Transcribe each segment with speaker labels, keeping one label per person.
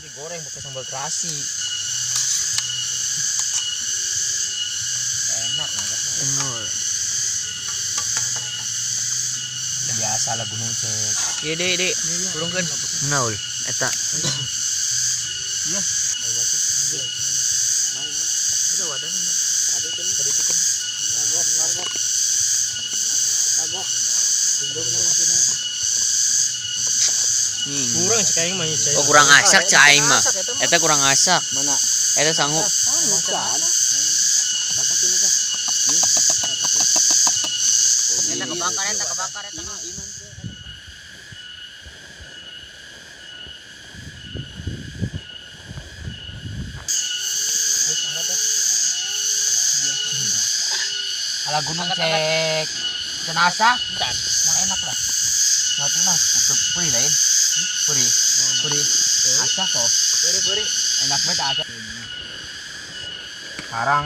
Speaker 1: Digoreng pakai sambal terasi. Enak banget.
Speaker 2: Emol.
Speaker 1: Biasa lah gunung cek.
Speaker 2: Iya dek, turunkan. Menaul, eta.
Speaker 1: Iya. Ada wadahnya. Ada kan tadi itu kan. Agak. Tunduknya maksudnya. Kurang cek aing mah cai.
Speaker 2: Oh kurang asak cek aing mah. Eta kurang asak.
Speaker 1: Mana?
Speaker 2: Eta sanggup.
Speaker 1: Bukan. Bapak ini kah?
Speaker 2: Eta kebakar eta mah.
Speaker 1: Ala gunung cek jenazah, mau enak lah. Nanti mah puri lain, puri, asak kok. Puri, enak banget asak. Sekarang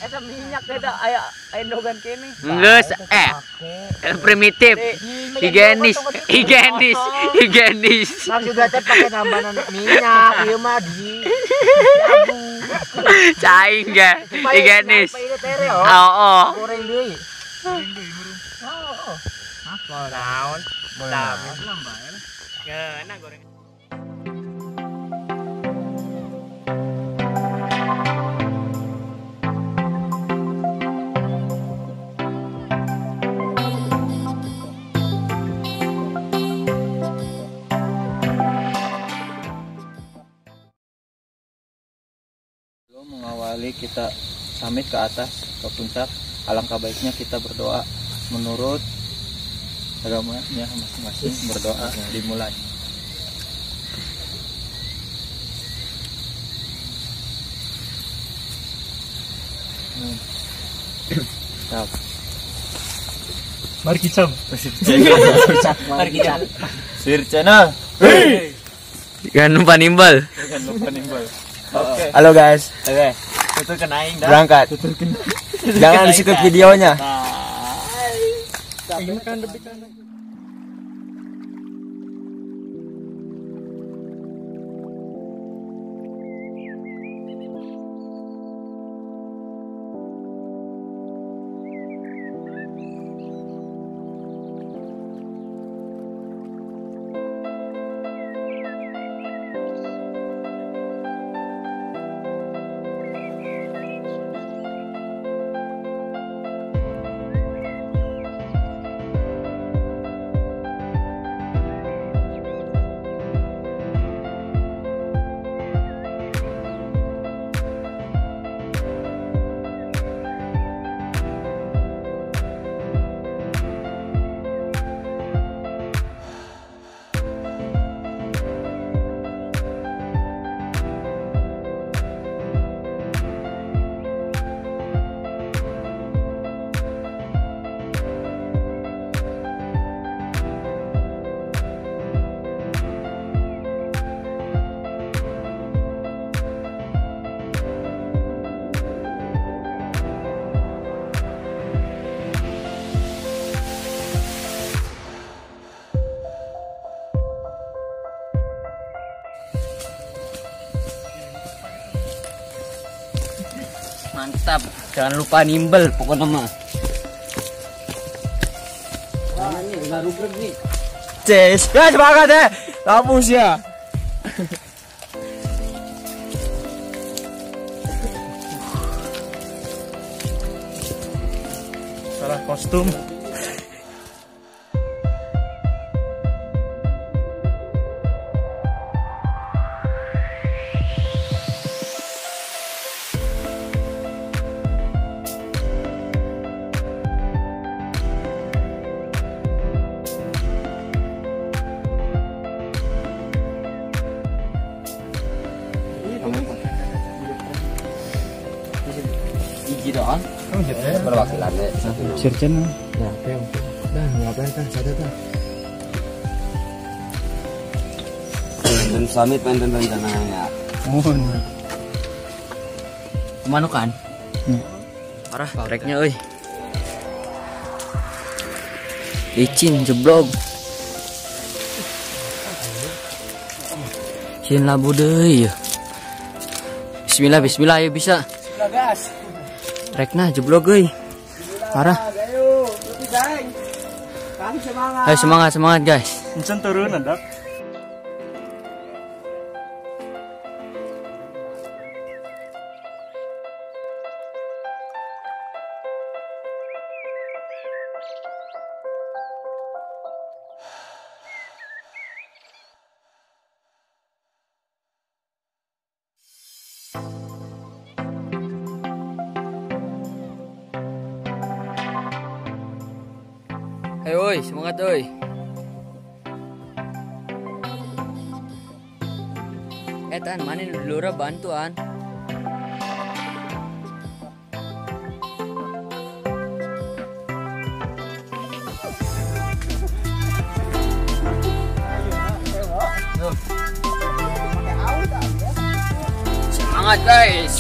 Speaker 1: Eta minyak beda aya nogan kene.
Speaker 2: Geus primitif. Higienis.
Speaker 1: Maksud teh pakai tambahan minyak, ieu mah di
Speaker 2: Caing ge. Higienis.
Speaker 1: Oh. Goreng deui. Oh. Hah? Naon? Naon? Geuna goreng.
Speaker 3: Mengawali kita summit ke atas ke puncak, alangkah baiknya kita berdoa menurut agamanya masing-masing. Berdoa dimulai.
Speaker 1: Mari kita. Mari kita.
Speaker 3: Sir channel.
Speaker 2: Jangan lupa nimbal.
Speaker 3: Oke.
Speaker 2: Halo guys.
Speaker 3: Oke. Tuturkan aing dah.
Speaker 2: Berangkat. Jangan skip videonya.
Speaker 1: Ini kan lebih kan.
Speaker 2: Mantap. Jangan lupa nimbel pokoknya mah.
Speaker 3: Ces, ya semangat deh. Kampus ya. Salah kostum.
Speaker 2: Iji doang. Perwakilan deh.
Speaker 3: Sirjen.
Speaker 1: Ya, oke. Dah, ngapain kan? Satu tuh.
Speaker 2: Dan summit pengen rencananya.
Speaker 3: Mohon.
Speaker 2: Kemana kan? Parah, treknya euy. Licin jeblok. Sin labu deui. Bismillah, bismillah ayo bisa.
Speaker 3: Gas.
Speaker 2: Trekna jeblok euy. Parah.
Speaker 3: Ayo, lebih baik. Kami semangat.
Speaker 2: Ayo semangat, semangat guys.
Speaker 3: Encen turun ada.
Speaker 2: Ayo oi, semangat oi. Tan, mana lura bantuan? Semangat guys.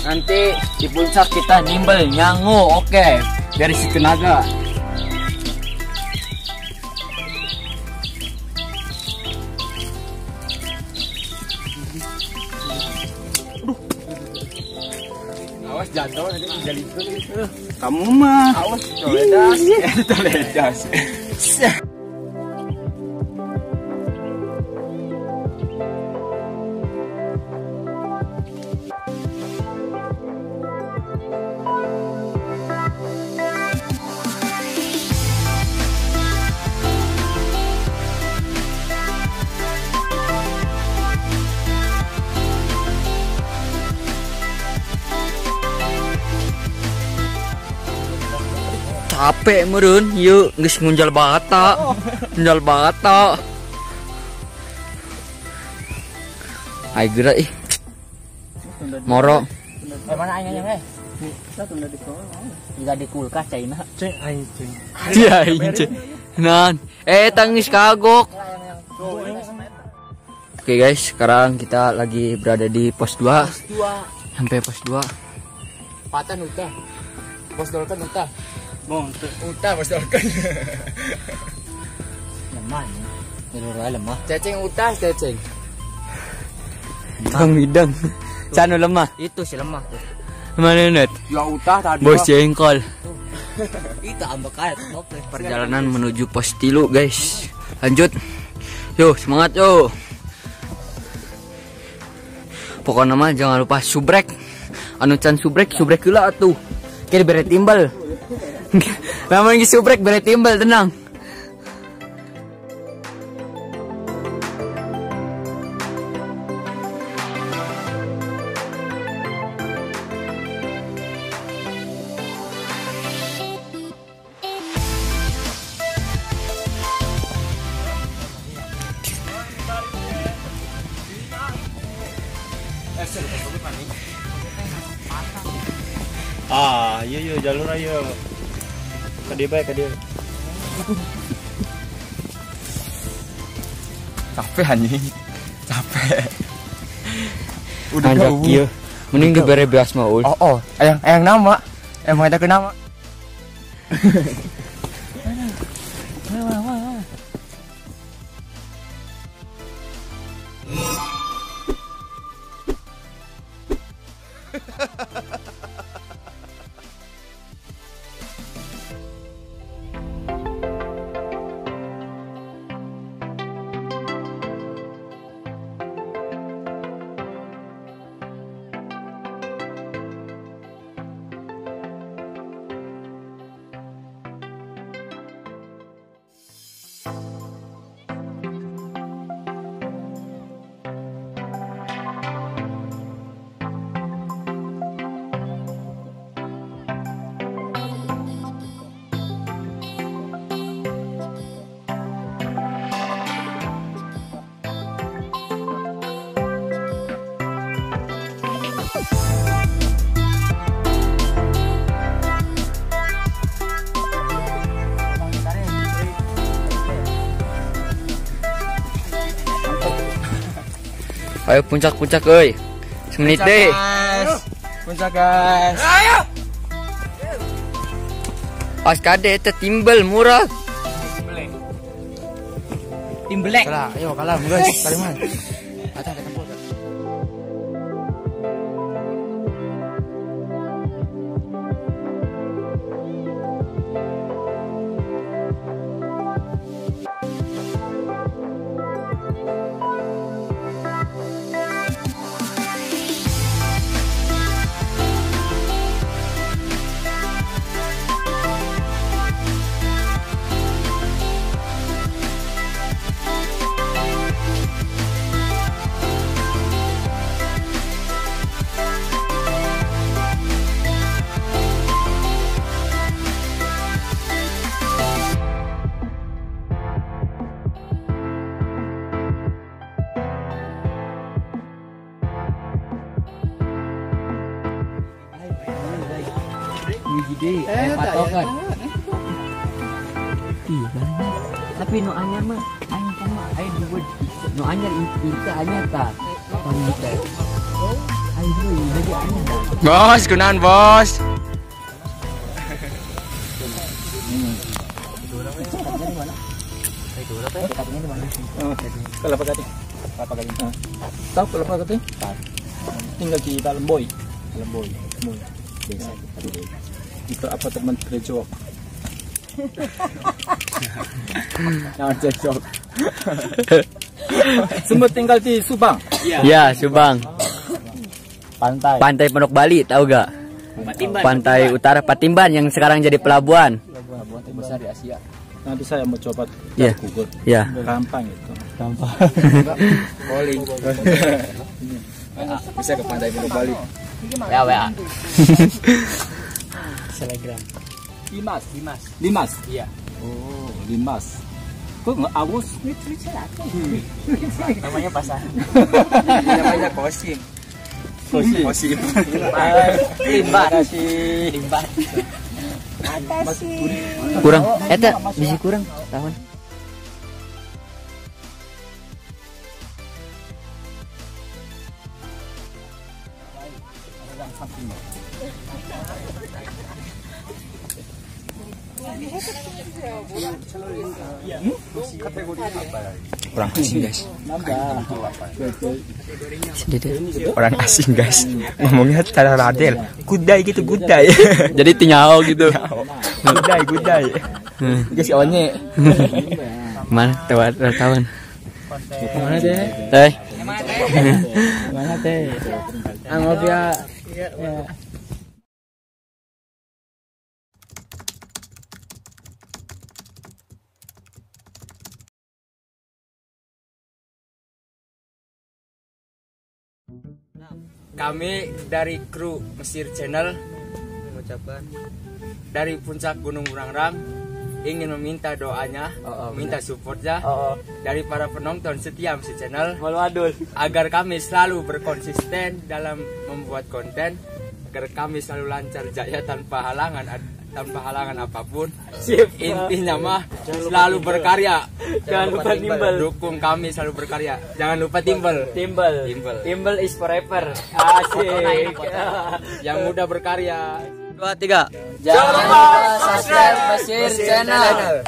Speaker 2: Nanti di puncak kita nimbel nyangu, oke. Dari si tenaga.
Speaker 3: Awas jatuh nanti jadi ikut. Kamu mah. Awas toledas. Toledas.
Speaker 2: Capek meren, yuk geus ngunjal bata. Ngunjal bata. Ai geura ih. Moro.
Speaker 1: Mana ayahnya Jika di kulkas China.
Speaker 3: Ceng aing ceng.
Speaker 2: Iya ince. Nan, tangis kagok. Oke guys, sekarang kita lagi berada di pos 2. Sampai pos 2.
Speaker 1: Patan utah. Bos dolkan utah.
Speaker 3: Bong, utah bos dolkan.
Speaker 1: Lemah. Lemah lemah.
Speaker 3: Ceceng utah, ceceng.
Speaker 2: Kang bidang. Canu lemah.
Speaker 1: Itu si lemah tuh.
Speaker 2: Mana net?
Speaker 3: Ya utah tadi.
Speaker 2: Bos jengkol.
Speaker 1: Itu ambek air. Oke.
Speaker 2: Perjalanan menuju pos 3 guys. Lanjut. Yo, semangat yo. Pokoknya mah jangan lupa subrek. Anu can subrek heula atuh. Kira bere timbal. Namanya subrek bere timbal tenang.
Speaker 3: Ah, iya jalur ayo. Kadi bae kadi. Capek anjing. Capek. Udah
Speaker 2: Anjak
Speaker 3: jauh.
Speaker 2: ieu. Mending dibere beas mah ul.
Speaker 3: Oh, ayang nama. Emang ada ke nama.
Speaker 2: Ayo puncak euy. Semenit deh.
Speaker 3: Puncak guys.
Speaker 2: Pas kade eta timbel murah.
Speaker 1: Timbelek.
Speaker 3: Kalah, ayo kalah guys. Kali mah. Atang ketemu.
Speaker 2: Gede, patokan. Iya kan. Tapi no anyar mah, anyar sama air dua. No anyar itu anyar ta. Wanita. Air dua jadi anyar.
Speaker 3: Bos, kunaan bos. Kelapa gading. Kelapa gading. Tahu kelapa gading? Tinggal di dalam boy. Dalam boy. Desa itu apa teman kerjok? Jangan cekcok. Semua tinggal di Subang.
Speaker 2: Ya, Subang.
Speaker 3: Pantai.
Speaker 2: Pantai Pondok Bali, tahu gak?
Speaker 1: Patimban.
Speaker 2: Pantai Utara Patimban yang sekarang jadi pelabuhan.
Speaker 3: Pelabuhan terbesar di Asia. Nanti saya mau coba
Speaker 2: Iya.
Speaker 3: Google.
Speaker 2: Ya.
Speaker 3: Gampang itu. Gampang. Bowling. Bisa ke pantai Pondok Bali.
Speaker 1: WA.
Speaker 3: Telegram. Limas. Iya. Oh, Limas. Kok nggak Agus?
Speaker 1: Namanya pasar.
Speaker 3: Namanya Kosim. Limbah.
Speaker 2: Kurang, eta bisi kurang tahun.
Speaker 3: Orang asing guys.
Speaker 2: Orang
Speaker 3: asing guys. Ngomongnya cara radel. Gudai gitu gudai.
Speaker 2: Jadi tinggal gitu.
Speaker 3: Gudai. Guys onye.
Speaker 2: Mana wartawan?
Speaker 3: Mana deh?
Speaker 2: Teh.
Speaker 3: Mana teh? Anggap ya.
Speaker 4: Kami dari kru Mesir Channel mengucapkan dari puncak Gunung Burangrang ingin meminta doanya, minta supportnya dari para penonton setia Mesir Channel agar kami selalu berkonsisten dalam membuat konten, agar kami selalu lancar jaya tanpa halangan apapun. Intinya mah selalu berkarya. Jangan lupa timbel. Dukung kami selalu berkarya. Jangan lupa timbel. Timbel is forever. Asik. Yang mudah berkarya.
Speaker 2: 2, 3. Jangan lupa subscribe Mesir Channel.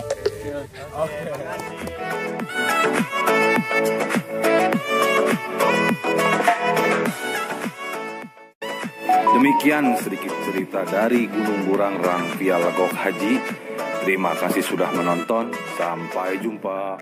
Speaker 5: Demikian sedikit cerita dari Gunung Burangrang via Legok Haji. Terima kasih sudah menonton. Sampai jumpa.